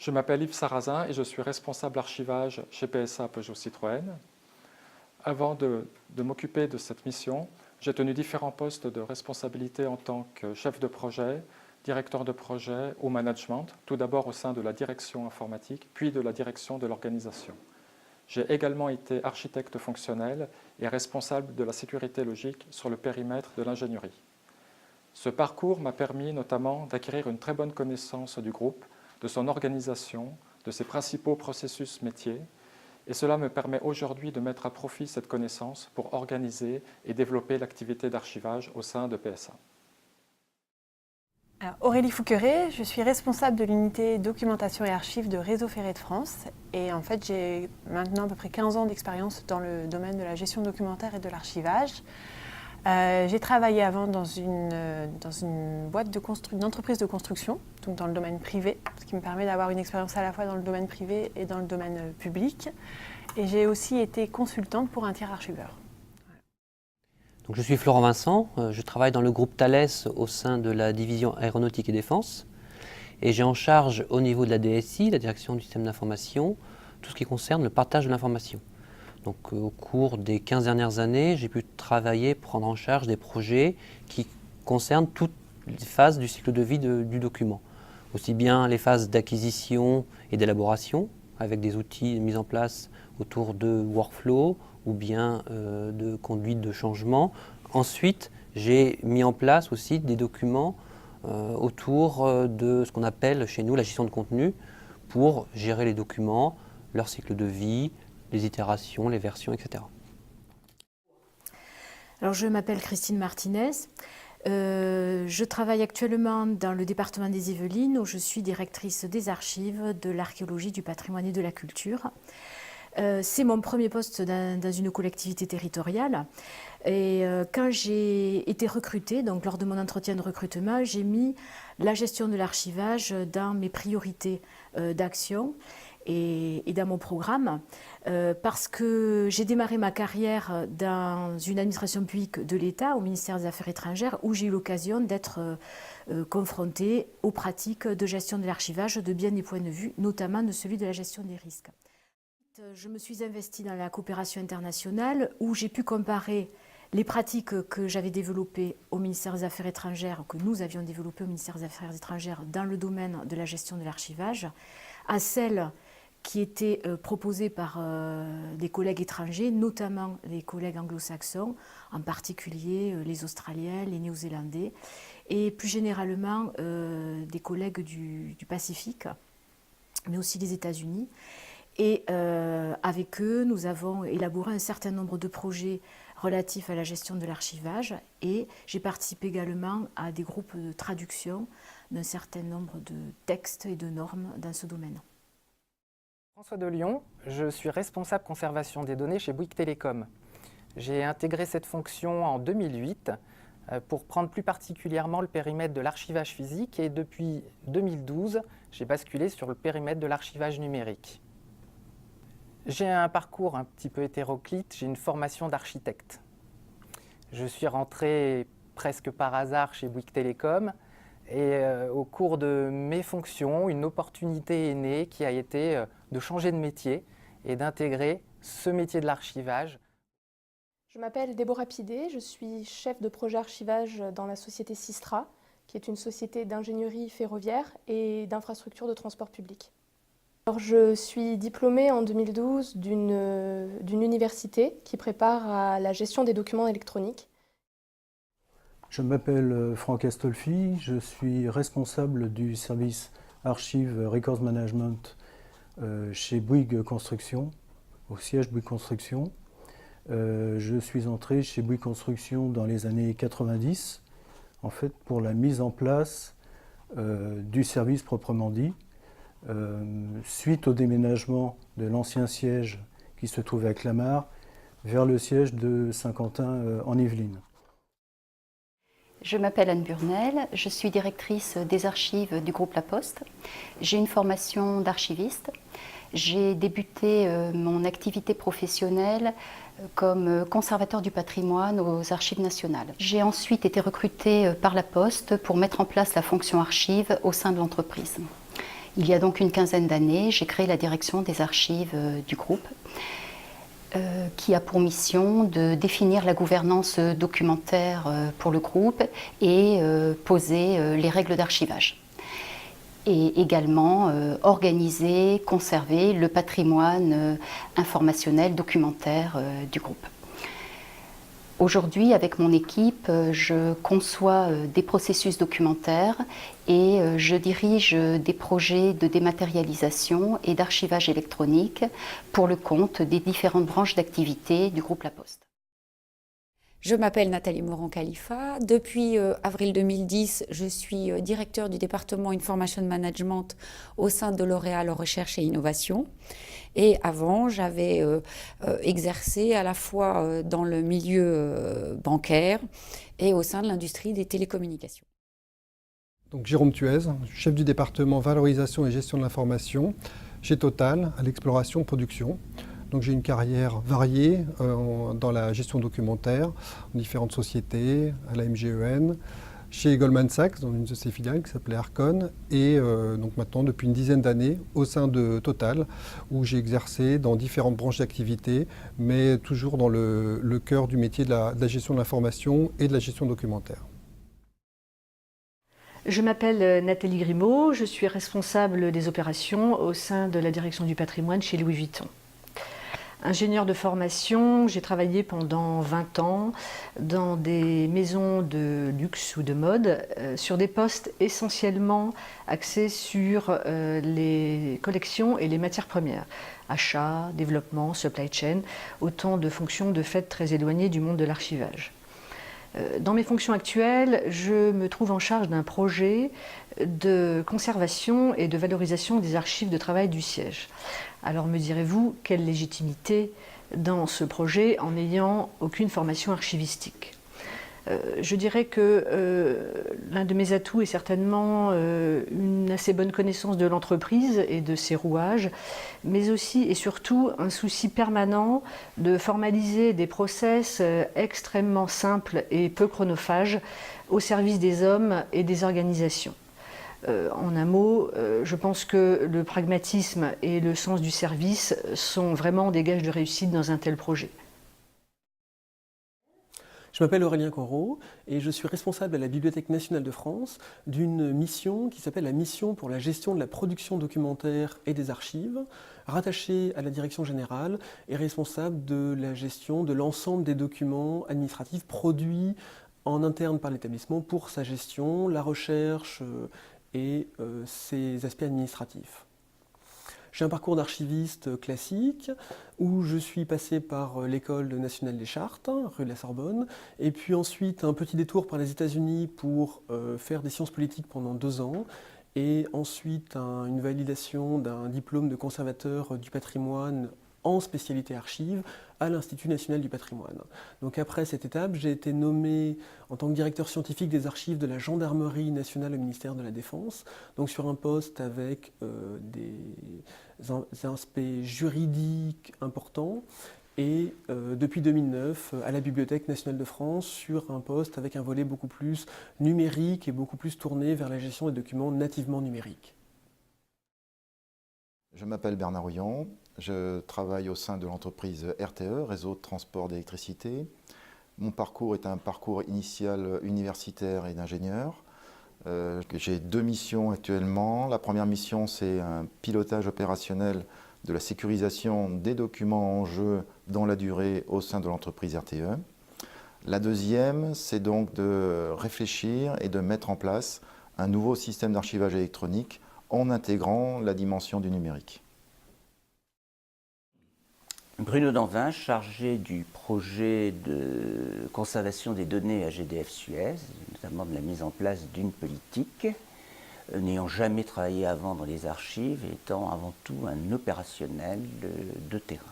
Je m'appelle Yves Sarrazin et je suis responsable archivage chez PSA Peugeot Citroën. Avant de m'occuper de cette mission, j'ai tenu différents postes de responsabilité en tant que chef de projet, directeur de projet ou management, tout d'abord au sein de la direction informatique, puis de la direction de l'organisation. J'ai également été architecte fonctionnel et responsable de la sécurité logique sur le périmètre de l'ingénierie. Ce parcours m'a permis notamment d'acquérir une très bonne connaissance du groupe, de son organisation, de ses principaux processus métiers, et cela me permet aujourd'hui de mettre à profit cette connaissance pour organiser et développer l'activité d'archivage au sein de PSA. Alors, Aurélie Fouqueret, je suis responsable de l'unité documentation et archives de Réseau Ferré de France. Et en fait, j'ai maintenant à peu près 15 ans d'expérience dans le domaine de la gestion documentaire et de l'archivage. J'ai travaillé avant dans une boîte une entreprise de construction, donc dans le domaine privé, ce qui me permet d'avoir une expérience à la fois dans le domaine privé et dans le domaine public. Et j'ai aussi été consultante pour un tiers archiveur. Donc, je suis Florent Vincent, je travaille dans le groupe Thales au sein de la division aéronautique et défense. Et j'ai en charge au niveau de la DSI, la direction du système d'information, tout ce qui concerne le partage de l'information. Donc, au cours des 15 dernières années, j'ai pu travailler, prendre en charge des projets qui concernent toutes les phases du cycle de vie du document. Aussi bien les phases d'acquisition et d'élaboration, avec des outils mis en place autour de workflow ou bien de conduite de changement. Ensuite, j'ai mis en place aussi des documents autour de ce qu'on appelle chez nous la gestion de contenu pour gérer les documents, leur cycle de vie, les itérations, les versions, etc. Alors, je m'appelle Christine Martinez. Je travaille actuellement dans le département des Yvelines où je suis directrice des archives, de l'archéologie, du patrimoine et de la culture. C'est mon premier poste dans une collectivité territoriale. Et quand j'ai été recrutée, donc lors de mon entretien de recrutement, j'ai mis la gestion de l'archivage dans mes priorités d'action et dans mon programme, parce que j'ai démarré ma carrière dans une administration publique de l'État, au ministère des Affaires étrangères, où j'ai eu l'occasion d'être confrontée aux pratiques de gestion de l'archivage de bien des points de vue, notamment de celui de la gestion des risques. Je me suis investie dans la coopération internationale, où j'ai pu comparer les pratiques que j'avais développées au ministère des Affaires étrangères, que nous avions développées au ministère des Affaires étrangères dans le domaine de la gestion de l'archivage, à celles qui étaient proposées par des collègues étrangers, notamment les collègues anglo-saxons, en particulier les Australiens, les Néo-Zélandais, et plus généralement des collègues du Pacifique, mais aussi des États-Unis. Et avec eux, nous avons élaboré un certain nombre de projets relatifs à la gestion de l'archivage et j'ai participé également à des groupes de traduction d'un certain nombre de textes et de normes dans ce domaine. François de Lyon, je suis responsable conservation des données chez Bouygues Télécom. J'ai intégré cette fonction en 2008 pour prendre plus particulièrement le périmètre de l'archivage physique et depuis 2012, j'ai basculé sur le périmètre de l'archivage numérique. J'ai un parcours un petit peu hétéroclite, j'ai une formation d'architecte. Je suis rentré presque par hasard chez Bouygues Télécom et au cours de mes fonctions, une opportunité est née qui a été de changer de métier et d'intégrer ce métier de l'archivage. Je m'appelle Déborah Pidé, je suis chef de projet archivage dans la société Sistra, qui est une société d'ingénierie ferroviaire et d'infrastructures de transport public. Alors, je suis diplômée en 2012 d'une université qui prépare à la gestion des documents électroniques. Je m'appelle Franck Astolfi, je suis responsable du service Archives Records Management chez Bouygues Construction, au siège Bouygues Construction. Je suis entré chez Bouygues Construction dans les années 90, en fait pour la mise en place du service proprement dit. Suite au déménagement de l'ancien siège qui se trouvait à Clamart vers le siège de Saint-Quentin en Yvelines. Je m'appelle Anne Burnel, je suis directrice des archives du groupe La Poste. J'ai une formation d'archiviste. J'ai débuté mon activité professionnelle comme conservateur du patrimoine aux Archives nationales. J'ai ensuite été recrutée par La Poste pour mettre en place la fonction archive au sein de l'entreprise. Il y a donc une quinzaine d'années, j'ai créé la direction des archives du groupe, qui a pour mission de définir la gouvernance documentaire pour le groupe et poser les règles d'archivage. Et également organiser, conserver le patrimoine informationnel documentaire du groupe. Aujourd'hui, avec mon équipe, je conçois des processus documentaires et je dirige des projets de dématérialisation et d'archivage électronique pour le compte des différentes branches d'activité du groupe La Poste. Je m'appelle Nathalie Moran-Khalifa. Depuis avril 2010, je suis directeur du département Information Management au sein de L'Oréal Recherche et Innovation. Et avant, j'avais exercé à la fois dans le milieu bancaire et au sein de l'industrie des télécommunications. Donc Jérôme Thuez, chef du département Valorisation et Gestion de l'information chez Total à l'exploration production. Donc j'ai une carrière variée dans la gestion documentaire, en différentes sociétés, à la MGEN, chez Goldman Sachs, dans une de ses filiales qui s'appelait Arcon, et donc maintenant depuis une dizaine d'années au sein de Total, où j'ai exercé dans différentes branches d'activité, mais toujours dans le cœur du métier de la gestion de l'information et de la gestion documentaire. Je m'appelle Nathalie Grimaud, je suis responsable des opérations au sein de la direction du patrimoine chez Louis Vuitton. Ingénieure de formation, j'ai travaillé pendant 20 ans dans des maisons de luxe ou de mode sur des postes essentiellement axés sur les collections et les matières premières. Achat, développement, supply chain, autant de fonctions de fait très éloignées du monde de l'archivage. Dans mes fonctions actuelles, je me trouve en charge d'un projet de conservation et de valorisation des archives de travail du siège. Alors me direz-vous, quelle légitimité dans ce projet en n'ayant aucune formation archivistique ? Je dirais que l'un de mes atouts est certainement une assez bonne connaissance de l'entreprise et de ses rouages, mais aussi et surtout un souci permanent de formaliser des process extrêmement simples et peu chronophages au service des hommes et des organisations. En un mot, je pense que le pragmatisme et le sens du service sont vraiment des gages de réussite dans un tel projet. Je m'appelle Aurélien Corot et je suis responsable à la Bibliothèque nationale de France d'une mission qui s'appelle la mission pour la gestion de la production documentaire et des archives, rattachée à la direction générale et responsable de la gestion de l'ensemble des documents administratifs produits en interne par l'établissement pour sa gestion, la recherche et ses aspects administratifs. J'ai un parcours d'archiviste classique où je suis passé par l'École nationale des chartes, rue de la Sorbonne, et puis ensuite un petit détour par les États-Unis pour faire des sciences politiques pendant 2 ans, et ensuite une validation d'un diplôme de conservateur du patrimoine en spécialité archives à l'Institut national du patrimoine. Donc après cette étape, j'ai été nommé en tant que directeur scientifique des archives de la gendarmerie nationale au ministère de la Défense, donc sur un poste avec des aspects juridiques importants, et depuis 2009 à la Bibliothèque nationale de France sur un poste avec un volet beaucoup plus numérique et beaucoup plus tourné vers la gestion des documents nativement numériques. Je m'appelle Bernard Houillon, je travaille au sein de l'entreprise RTE, Réseau de transport d'électricité. Mon parcours est un parcours initial universitaire et d'ingénieur. J'ai 2 missions actuellement. La première mission, c'est un pilotage opérationnel de la sécurisation des documents en jeu dans la durée au sein de l'entreprise RTE. La deuxième, c'est donc de réfléchir et de mettre en place un nouveau système d'archivage électronique en intégrant la dimension du numérique. Bruno Danvin, chargé du projet de conservation des données à GDF Suez, notamment de la mise en place d'une politique, n'ayant jamais travaillé avant dans les archives, étant avant tout un opérationnel de terrain.